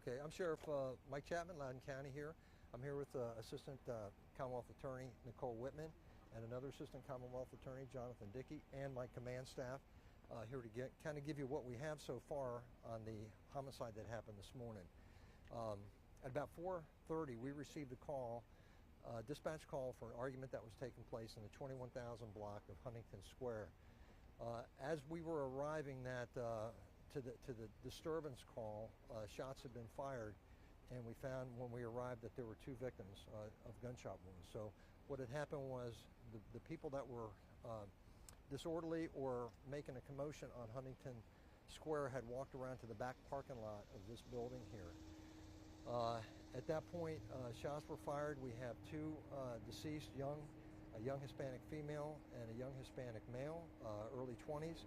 Okay, I'm Sheriff Mike Chapman, Loudoun County here. I'm here with Assistant Commonwealth Attorney Nicole Whitman and another Assistant Commonwealth Attorney, Jonathan Dickey, and my command staff here to kind of give you what we have so far on the homicide that happened this morning. At about 4:30, we received a call, dispatch call for an argument that was taking place in the 21,000 block of Huntington Square. As we were arriving to the disturbance call, shots had been fired, and we found when we arrived that there were 2 victims of gunshot wounds. So what had happened was the people that were disorderly or making a commotion on Huntington Square had walked around to the back parking lot of this building here. At that point, shots were fired. We have 2 deceased, a young Hispanic female and a young Hispanic male, early 20s.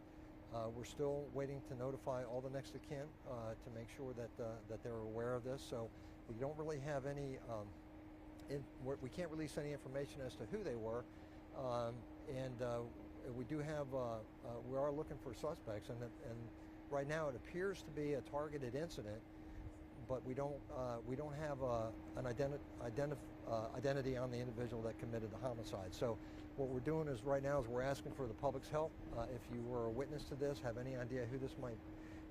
We're still waiting to notify all the next of kin to make sure that they're aware of this. So we don't really have any, we can't release any information as to who they were. We do have, we are looking for suspects, and right now it appears to be a targeted incident, but we don't have an identity on the individual that committed the homicide. So what we're doing is right now is we're asking for the public's help. If you were a witness to this, have any idea who this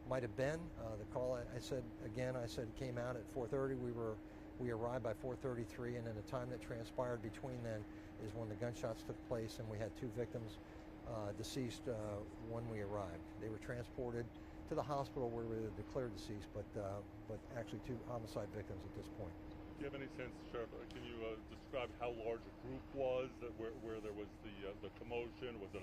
might have been, the call, I said it came out at 4:30. We arrived by 4:33, and then the time that transpired between then is when the gunshots took place, and we had 2 victims deceased when we arrived. They were transported to the hospital where we were declared deceased, but actually 2 homicide victims at this point. Do you have any sense, Sheriff, can you describe how large a group was, where there was the commotion? Was it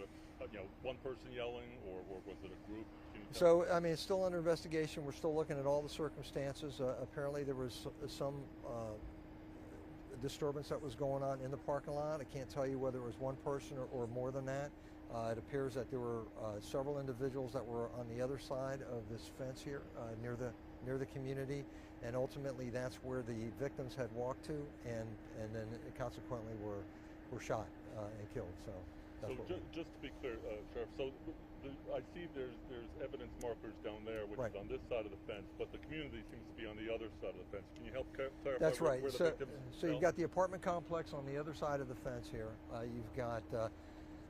one person yelling, or was it a group? So, I mean, it's still under investigation. We're still looking at all the circumstances. Apparently there was some disturbance that was going on in the parking lot. I can't tell you whether it was 1 person or more than that. It appears that there were several individuals that were on the other side of this fence here, near the community, and ultimately that's where the victims had walked to, and then consequently were shot and killed. So just to be clear, Sheriff, so I see there's evidence markers down there, which is on this side of the fence, but the community seems to be on the other side of the fence. Can you help clarify? That's right. Where the victims so you've got the apartment complex on the other side of the fence here. You've got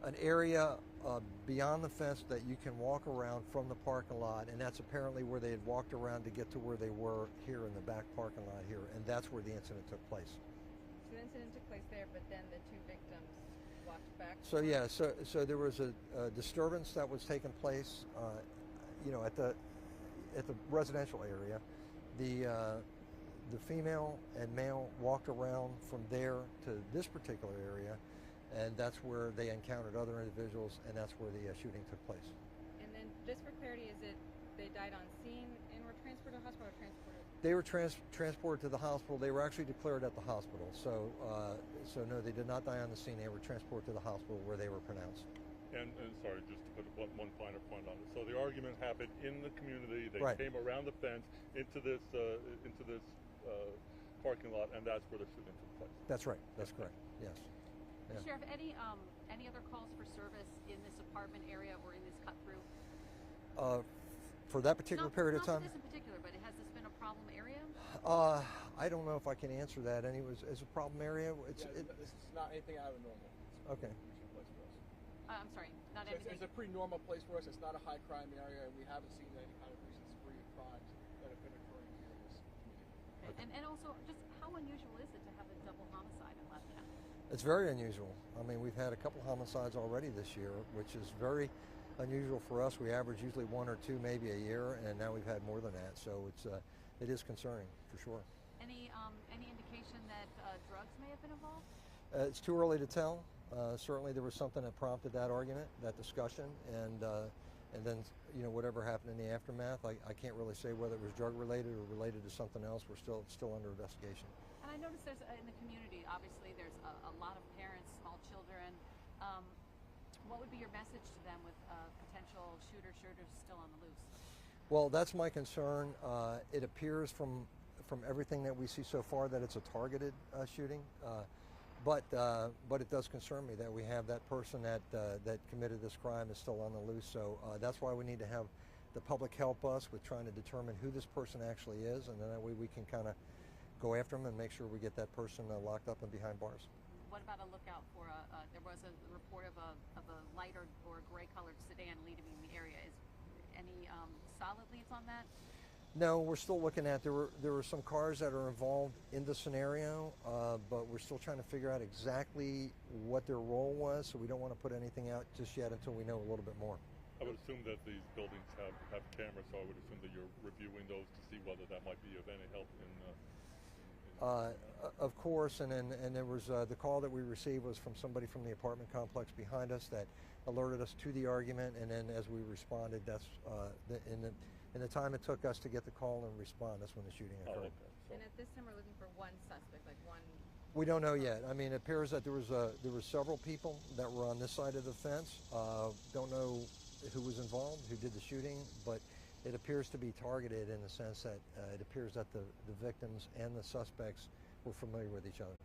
an area beyond the fence that you can walk around from the parking lot, and that's apparently where they had walked around to get to where they were here in the back parking lot here, and that's where the incident took place. So the incident took place there, but then the 2 victims walked back? So yeah, so there was a disturbance that was taking place, at the residential area. The female and male walked around from there to this particular area, and that's where they encountered other individuals, and that's where the shooting took place. And then, just for clarity, is it they died on scene and were transported to the hospital, or transported? They were transported to the hospital. They were actually declared at the hospital. So no, they did not die on the scene. They were transported to the hospital where they were pronounced. And sorry, just to put one finer point on it. So the argument happened in the community. They came around the fence into this parking lot, and that's where the shooting took place. That's right. That's correct. Yes. Yeah. Sheriff, any other calls for service in this apartment area or in this cut through? For that particular period of time? Not this in particular, but has this been a problem area? I don't know if I can answer that. Is a problem area? This is not anything out of normal. Okay. Place for us. I'm sorry, not anything. It's a pretty normal place for us. It's not a high crime area, and we haven't seen any kind of recent spree of crimes that have been occurring here in this community. Okay. And also, just how unusual is it to have a double homicide in Loudoun County? It's very unusual. I mean, we've had a couple homicides already this year, which is very unusual for us. We average usually 1 or 2 maybe a year, and now we've had more than that. So it is concerning for sure. Any indication that drugs may have been involved? It's too early to tell. Certainly there was something that prompted that argument, that discussion, and then whatever happened in the aftermath. I can't really say whether it was drug related or related to something else. We're still under investigation. And I noticed there's in the community, obviously there's a lot of parents, small children. What would be your message to them with potential shooters still on the loose? Well, that's my concern. It appears from everything that we see so far that it's a targeted shooting. But it does concern me that we have that person that committed this crime is still on the loose. So that's why we need to have the public help us with trying to determine who this person actually is, and then that way we can kind of go after them and make sure we get that person locked up and behind bars. What about a lookout for there was a report of a lighter or gray colored sedan leaving the area. Is any solid leads on that? No, we're still looking at, there were some cars that are involved in the scenario, but we're still trying to figure out exactly what their role was, so we don't want to put anything out just yet until we know a little bit more. I would assume that these buildings have cameras, so I would assume that you're reviewing those to see whether that might be of any help Of course, and there was the call that we received was from somebody from the apartment complex behind us that alerted us to the argument, and then as we responded, that's in the time it took us to get the call and respond, that's when the shooting occurred. Oh, okay. So And at this time, we're looking for one suspect, like one. We don't know yet. I mean, it appears that there were several people that were on this side of the fence. Don't know who was involved, who did the shooting, but it appears to be targeted in the sense that it appears that the victims and the suspects were familiar with each other.